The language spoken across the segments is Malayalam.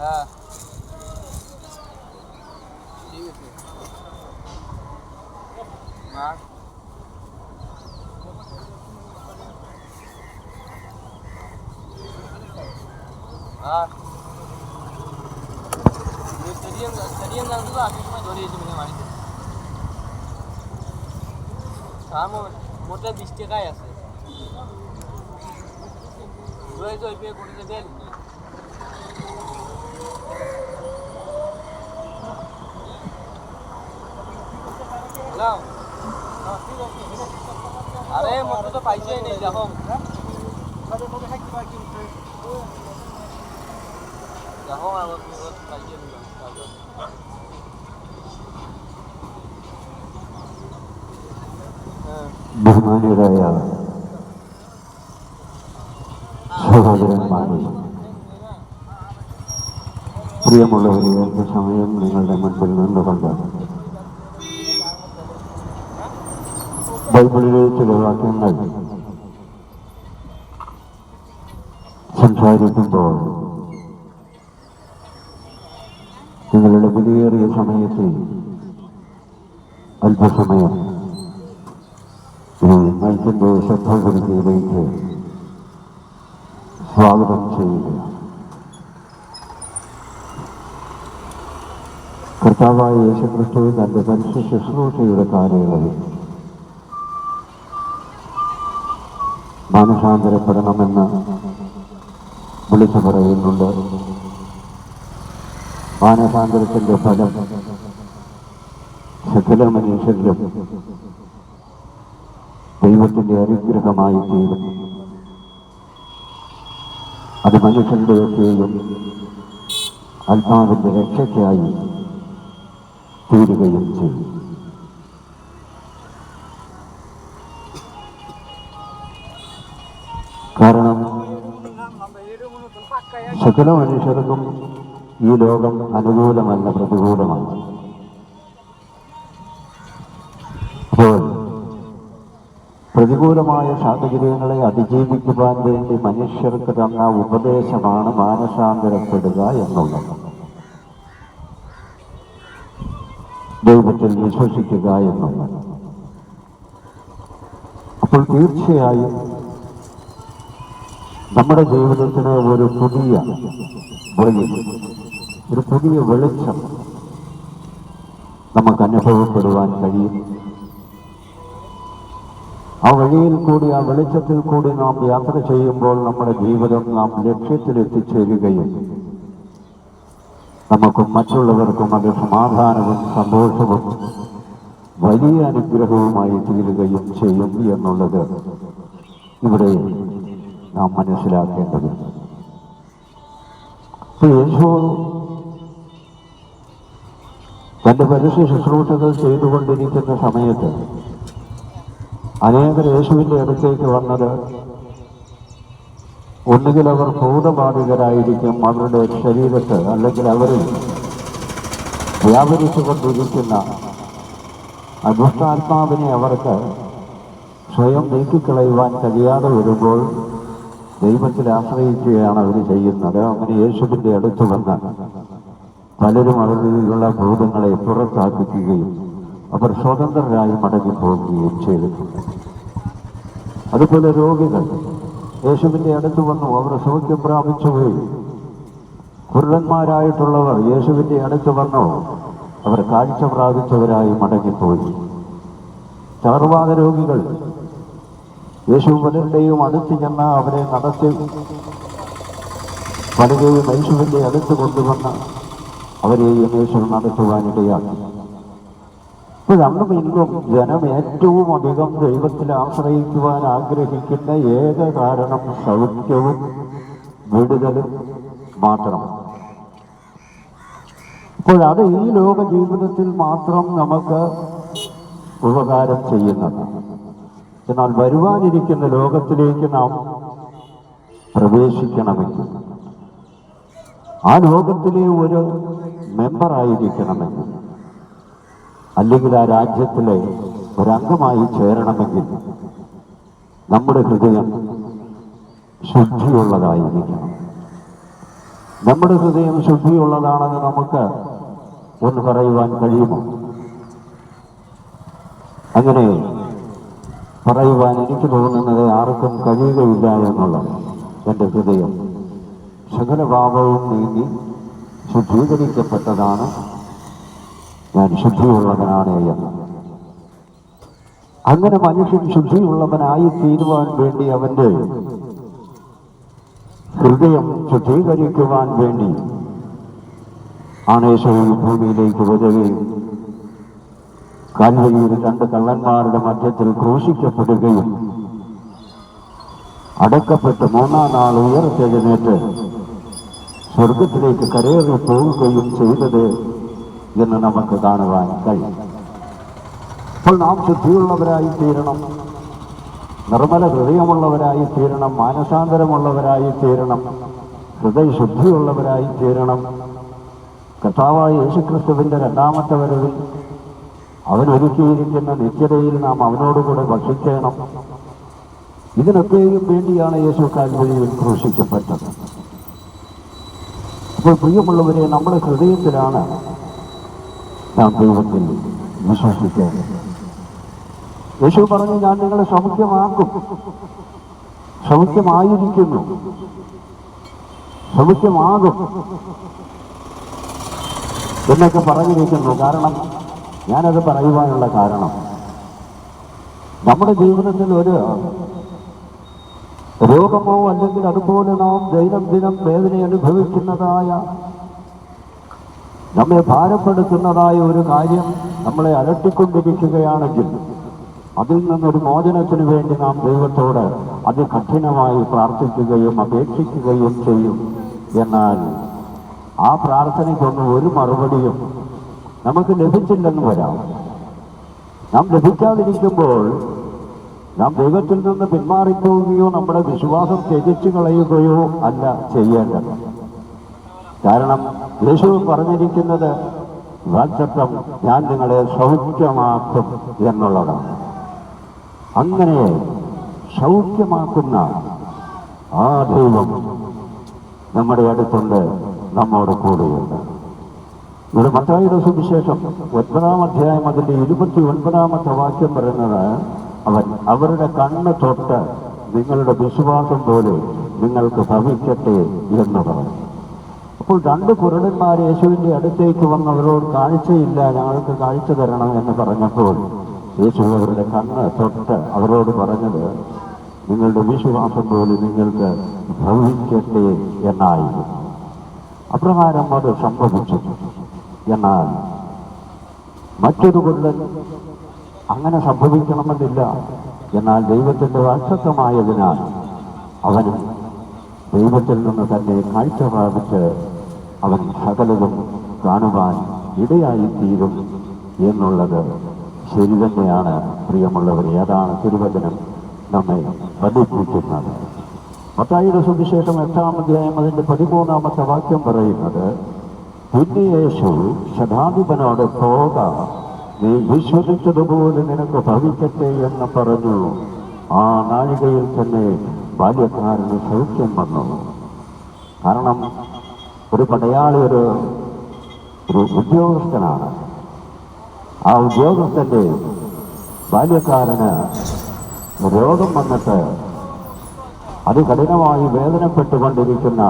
হ্যাঁ মোটে 20 টাকায় আছে করে দেবেন আরে মতো তো পাইছেই নেই দেখো দেখো আমার পাইছে ബഹുമാനീയരായ സഹോദരന്മാരെ, പ്രിയമുള്ളവരെ, അല്പസമയം നിങ്ങളുടെ മുൻപിൽ നിന്നുകൊണ്ട് ബൈബിളിലെ ചില വാക്യങ്ങൾ സംസാരിക്കുമ്പോൾ നിങ്ങളുടെ വിലയേറിയ സമയത്ത് അല്പസമയം മനുഷ്യന്റെ ശ്രദ്ധാപരിധിയിലേക്ക് സ്വാഗതം ചെയ്യുക. കർത്താവായ യേശുക്രിസ്തു തന്റെ മനുഷ്യ ശുശ്രൂഷയുടെ കാലയളവിൽ മാനസാന്തരപ്പെടണമെന്ന് വിളിച്ചു പറയുന്നുണ്ട്. മാനസാന്തരത്തിന്റെ ഫലം സകല മനുഷ്യരിലും ദൈവത്തിന്റെ അനുഗ്രഹമായി തീരും. അത് മനുഷ്യരുടെയൊക്കെയും ആത്മാവിന്റെ രക്ഷയ്ക്കായി തീരുകയും ചെയ്യും. കാരണം സകല മനുഷ്യർക്കും ഈ ലോകം അനുകൂലമല്ല, പ്രതികൂലമാണ്. അപ്പോൾ പ്രതികൂലമായ സാഹചര്യങ്ങളെ അതിജീവിക്കുവാൻ വേണ്ടി മനുഷ്യർക്ക് തന്ന ഉപദേശമാണ് മാനസാന്തരപ്പെടുക എന്നുള്ളത്. ദൈവത്തിൽ വിശ്വസിക്കുക എന്നുള്ളത്. അപ്പോൾ തീർച്ചയായും നമ്മുടെ ജീവിതത്തിന് ഒരു പുതിയ വഴി, ഒരു പുതിയ വെളിച്ചം നമുക്ക് അനുഭവപ്പെടുവാൻ കഴിയും. ആ വഴിയിൽ കൂടി, ആ വെളിച്ചത്തിൽ കൂടി നാം യാത്ര ചെയ്യുമ്പോൾ നമ്മുടെ ജീവിതം നാം ലക്ഷ്യത്തിലെത്തിച്ചേരുകയും നമുക്കും മറ്റുള്ളവർക്കും അത് സമാധാനവും സന്തോഷവും വലിയ അനുഗ്രഹവുമായി തീരുകയും ചെയ്യും എന്നുള്ളത് ഇവിടെ നാം മനസ്സിലാക്കേണ്ടതുണ്ട്. യേശു തന്റെ പരസ്യ ശുശ്രൂഷകൾ ചെയ്തുകൊണ്ടിരിക്കുന്ന സമയത്ത് അനേകർ യേശുവിൻ്റെ അടുത്തേക്ക് വന്നത് ഒന്നുകിൽ അവർ ഭൂതബാധിതരായിരിക്കും, അവരുടെ ശരീരത്ത് അല്ലെങ്കിൽ അവരിൽ വ്യാപരിച്ചുകൊണ്ടിരിക്കുന്ന ദുഷ്ടാത്മാവിനെ അവർക്ക് സ്വയം നീക്കിക്കളയുവാൻ കഴിയാതെ വരുമ്പോൾ ദൈവത്തിൽ ആശ്രയിക്കുകയാണ് അവർ ചെയ്യുന്നത്. അങ്ങനെ യേശുവിൻ്റെ അടുത്ത് വന്ന് പലരും അവരിലുള്ള ഭൂതങ്ങളെ പുറത്താക്കുകയും അവർ സ്വതന്ത്രരായി മടങ്ങിപ്പോവുകയും ചെയ്തിട്ടുണ്ട്. അതുപോലെ രോഗികൾ യേശുവിൻ്റെ അടുത്ത് വന്നു, അവർ സൗഖ്യം പ്രാപിച്ചുപോയി. കുരുടന്മാരായിട്ടുള്ളവർ യേശുവിൻ്റെ അടുത്ത് വന്നു, അവർ കാഴ്ച പ്രാപിച്ചവരായി മടങ്ങിപ്പോയി. ചർവാക രോഗികൾ യേശു പലരുടെയും അടുത്ത് ചെന്ന് അവരെ നടത്തി പലരെയും യേശുവിൻ്റെ അടുത്ത് കൊണ്ടുവന്ന് അവരെയും യേശു നടത്തുവാനിടയാക്കി. ഇപ്പോഴന്നും ഇന്നും ജനം ഏറ്റവും അധികം ദൈവത്തിൽ ആശ്രയിക്കുവാൻ ആഗ്രഹിക്കുന്ന ഏക കാരണം സൗഖ്യവും വിടുതലും മാത്രമാണ്. അപ്പോഴത് ഈ ലോക ജീവിതത്തിൽ മാത്രം നമുക്ക് ഉപകാരം ചെയ്യുന്നതാണ്. എന്നാൽ വരുവാനിരിക്കുന്ന ലോകത്തിലേക്ക് നാം പ്രവേശിക്കണമെങ്കിൽ ആ ലോകത്തിലെ ഒരു മെമ്പറായിരിക്കണമെങ്കിൽ, അല്ലെങ്കിൽ ആ രാജ്യത്തിലെ ഒരംഗമായി ചേരണമെങ്കിൽ നമ്മുടെ ഹൃദയം ശുദ്ധിയുള്ളതായിരിക്കണം. നമ്മുടെ ഹൃദയം ശുദ്ധിയുള്ളതാണെന്ന് നമുക്ക് ഒന്ന് പറയുവാൻ കഴിയുമോ? അങ്ങനെ പറയുവാൻ എനിക്ക് തോന്നുന്നത് ആർക്കും കഴിയുകയില്ല എന്നുള്ളത്. എൻ്റെ ഹൃദയം സകല പാപവും നീങ്ങി ശുദ്ധീകരിക്കപ്പെട്ടതാണ്, ഞാൻ ശുദ്ധിയുള്ളവനാണ് എന്ന്. അങ്ങനെ മനുഷ്യൻ ശുദ്ധിയുള്ളവനായി തീരുവാൻ വേണ്ടി അവൻ്റെ ഹൃദയം ശുദ്ധീകരിക്കുവാൻ വേണ്ടി യേശു ഭൂമിയിലേക്ക് വരികയും കാൽവരിയിൽ 2 കള്ളന്മാരുടെ മധ്യത്തിൽ ക്രൂശിക്കപ്പെടുകയും അടക്കപ്പെട്ട് 3-ാം നാൾ ഉയർത്തെഴുന്നേറ്റ് സ്വർഗത്തിലേക്ക് കരയേറി പോവുകയും ചെയ്തത് എന്ന് നമുക്ക് കാണുവാൻ കഴിയും. അപ്പോൾ നാം ശുദ്ധിയുള്ളവരായി തീരണം, നിർമ്മല ഹൃദയമുള്ളവരായി തീരണം, മാനസാന്തരമുള്ളവരായി തീരണം, ഹൃദയശുദ്ധിയുള്ളവരായി തീരണം. കർത്താവായ യേശുക്രിസ്തുവിൻ്റെ 2ാമത്തെ വരവിൽ അവൻ ഒരുക്കിയിരിക്കുന്ന നിത്യതയിൽ നാം അവനോടുകൂടെ ഭക്ഷിക്കണം. ഇതിനൊക്കെയും വേണ്ടിയാണ് യേശു കാൽവരിയിൽ ക്രൂശിക്കപ്പെട്ടത്. അപ്പോൾ പ്രിയമുള്ളവരെ, നമ്മുടെ ഹൃദയത്തിലാണ് നാം ദൈവത്തിൽ വിശ്വസിക്കേണ്ടത്. യേശു പറഞ്ഞു, ഞാൻ നിങ്ങളെ സൗഖ്യമാക്കും, സൗഖ്യമായിരിക്കുന്നു, സൗഖ്യമാകും എന്നൊക്കെ പറഞ്ഞിരിക്കുന്നു. കാരണം ഞാനത് പറയുവാനുള്ള കാരണം, നമ്മുടെ ജീവിതത്തിൽ ഒരു രോഗമോ അല്ലെങ്കിൽ അതുപോലെ നാം ദൈനംദിനം വേദന അനുഭവിക്കുന്നതായ, നമ്മെ ഭാരപ്പെടുത്തുന്നതായ ഒരു കാര്യം നമ്മളെ അലട്ടിക്കൊണ്ടിരിക്കുകയാണെങ്കിൽ അതിൽ നിന്നൊരു മോചനത്തിന് വേണ്ടി നാം ദൈവത്തോട് അതികഠിനമായി പ്രാർത്ഥിക്കുകയും അപേക്ഷിക്കുകയും ചെയ്യും. എന്നാൽ ആ പ്രാർത്ഥനയ്ക്കൊന്നും ഒരു മറുപടിയും നമുക്ക് ലഭിച്ചില്ലെന്ന് വരാം. നാം ലഭിക്കാതിരിക്കുമ്പോൾ നാം ദൈവത്തിൽ നിന്ന് പിന്മാറിപ്പോവുകയോ നമ്മുടെ വിശ്വാസം ത്യജിച്ചു കളയുകയോ അല്ല ചെയ്യേണ്ടത്. കാരണം യേശു പറഞ്ഞിരിക്കുന്നത് വാഗ്ദത്തം, ഞാൻ നിങ്ങളെ സൗഖ്യമാക്കും എന്നുള്ളതാണ്. അങ്ങനെ സൗഖ്യമാക്കുന്ന ആ ദൈവം നമ്മുടെ അടുത്തുണ്ട്, നമ്മോട് കൂടെയുണ്ട്. ഇവിടെ മത്തായിയുടെ സുവിശേഷം 9-ാം അധ്യായം അതിൻ്റെ 29-ാമത്തെ വാക്യം പറയുന്നത്, അവൻ അവരുടെ കണ്ണ് തൊട്ട് നിങ്ങളുടെ വിശ്വാസം പോലെ നിങ്ങൾക്ക് ഭവിക്കട്ടെ എന്ന് പറഞ്ഞു. അപ്പോൾ 2 കുരുടന്മാർ യേശുവിൻ്റെ അടുത്തേക്ക് വന്നവരോട് കാഴ്ചയില്ല, ഞങ്ങൾക്ക് കാഴ്ച തരണം എന്ന് പറഞ്ഞപ്പോൾ യേശു അവരുടെ കണ്ണ് തൊട്ട് അവരോട് പറഞ്ഞത്, നിങ്ങളുടെ വിശ്വാസം പോലെ നിങ്ങൾക്ക് ഭവിക്കട്ടെ എന്നായിരുന്നു. അപ്രകാരം അത് സംഭവിച്ചു. എന്നാൽ മറ്റൊരു കുരുടൻ അങ്ങനെ സംഭവിക്കണമെന്നില്ല. എന്നാൽ ദൈവത്തിൻ്റെ വാഗ്ദത്തമായതിനാൽ അവനും ദൈവത്തിൽ നിന്ന് തന്നെ കാഴ്ച പ്രാപിച്ച് അവൻ സകലതും കാണുവാൻ ഇടയായിത്തീരും എന്നുള്ളത് ശരി തന്നെയാണ്. പ്രിയമുള്ളവരെ, അതാണ് തിരുവചനം നമ്മെ പഠിപ്പിക്കുന്നത്. മത്തായിയുടെ സുവിശേഷം 8-ാം അധ്യായം അതിൻ്റെ 13-ാമത്തെ വാക്യം പറയുന്നത്, പിന്നെ യേശു ശതാധിപനോട് പോക, നീ വിശ്വസിച്ചതുപോലെ നിനക്ക് ഭവിക്കട്ടെ എന്ന് പറഞ്ഞു. ആ നാഴികയിൽ തന്നെ ബാല്യക്കാരന് സൗഖ്യം വന്നു. കാരണം ഒരു പടയാളി ഒരു ഉദ്യോഗസ്ഥനാണ്. ആ ഉദ്യോഗസ്ഥൻ്റെ ബാല്യക്കാരന് രോഗം വന്നിട്ട് അതികഠിനമായി വേദനപ്പെട്ടുകൊണ്ടിരിക്കുന്ന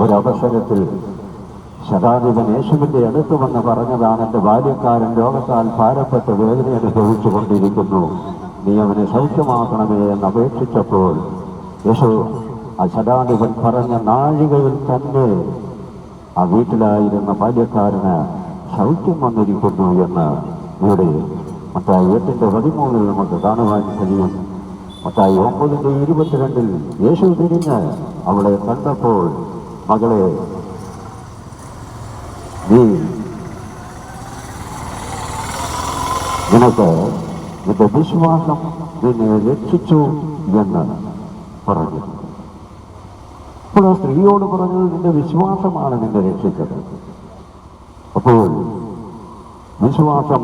ഒരവസരത്തിൽ ശതാധിപൻ യേശുവിൻ്റെ അടുത്ത് വന്ന് പറഞ്ഞതാണ്, എൻ്റെ ബാല്യക്കാരൻ രോഗത്താൽ ഭാരപ്പെട്ട് വേദന അനുഭവിച്ചു കൊണ്ടിരിക്കുന്നു, നീ അവനെ സൗഖ്യമാക്കണമേ എന്ന് അപേക്ഷിച്ചപ്പോൾ യേശു ആ ശതാധിപൻ പറഞ്ഞ നാഴികയിൽ തന്നെ ആ വീട്ടിലായിരുന്ന ബാല്യക്കാരന് സൗഖ്യം വന്നിരിക്കുന്നു എന്ന് ഇവിടെ മത്തായി 8:13 നമുക്ക് കാണുവാൻ കഴിയും. മത്തായി 9:22 യേശു തിരിഞ്ഞ് അവളെ കണ്ടപ്പോൾ, മകളെ, നീ നിനക്ക് നിന്റെ വിശ്വാസം നിന്നെ രക്ഷിച്ചു എന്ന് പറഞ്ഞു. അപ്പോൾ ആ സ്ത്രീയോട് പറഞ്ഞത്, നിന്റെ വിശ്വാസമാണ് നിന്നെ രക്ഷിച്ചത്. അപ്പോൾ വിശ്വാസം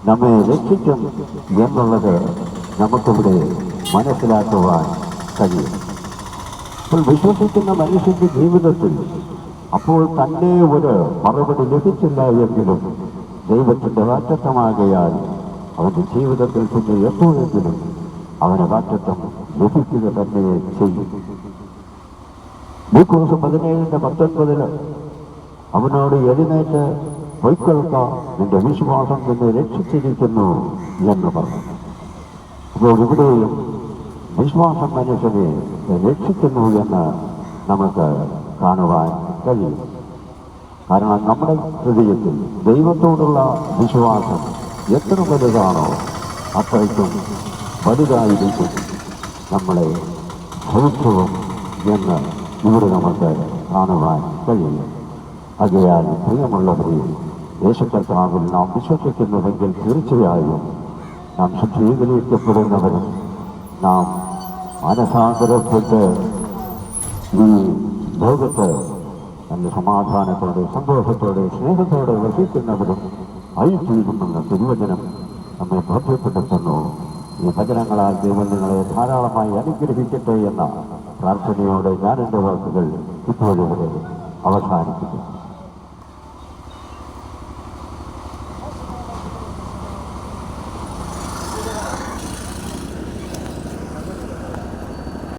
നമ്മെ രക്ഷിക്കും എന്നുള്ളത് നമുക്കിവിടെ മനസ്സിലാക്കുവാൻ കഴിയും. അപ്പോൾ വിശ്വസിക്കുന്ന മനുഷ്യന്റെ ജീവിതത്തിൽ അപ്പോൾ തന്നെ ഒരു മറുപടി ലഭിച്ചില്ല എങ്കിലും ദൈവത്തിന്റെ വാറ്റത്വമാകയാൽ അവന്റെ ജീവിതത്തിൽ പിന്നെ എപ്പോഴെങ്കിലും അവന് വാറ്റത്വം ലഭിക്കുക തന്നെ ചെയ്യും. ലൂക്കോസ് 17:19 അവനോട് എഴുന്നേറ്റ് പൊയ്ക്കൊള്ളുക, നിന്റെ വിശ്വാസം നിന്നെ രക്ഷിച്ചിരിക്കുന്നു എന്ന് പറഞ്ഞു. അപ്പോൾ ഇവിടെയും വിശ്വാസം മനുഷ്യനെ രക്ഷിക്കുന്നു എന്ന് നമുക്ക് കാണുവാൻ കഴിയും. കാരണം നമ്മുടെ ഹൃദയത്തിൽ ദൈവത്തോടുള്ള വിശ്വാസം എത്ര വലുതാണോ അത്രയ്ക്കും വലുതായിരിക്കും നമ്മളെ സൗഖ്യവും എന്ന് ഇവിടെ നമുക്ക് കാണുവാൻ കഴിയും. ആകയാൽ പ്രിയമുള്ളവരെ, യേശുക്കർത്താവിൽ നാം വിശ്വസിക്കുന്നുവെങ്കിൽ തീർച്ചയായും നാം ശുദ്ധീകരിക്കപ്പെടുന്നവരും നാം മനസാന്തരപ്പെട്ട് ഈ ലോകത്ത് നല്ല സമാധാനത്തോടെ സന്തോഷത്തോടെ സ്നേഹത്തോടെ വസിക്കുന്നവരും ആയിത്തീരുമെന്ന തിരുവചനം നമ്മെ ബോധ്യപ്പെടുത്തുന്നു. ഈ വചനങ്ങളാൽ ദൈവം നിങ്ങളെ ധാരാളമായി അനുഗ്രഹിക്കട്ടെ എന്ന പ്രാർത്ഥനയോടെ ഞാൻ എൻ്റെ വാക്കുകൾ ഇപ്പോഴിവിടെ അവസാനിപ്പിക്കുന്നു.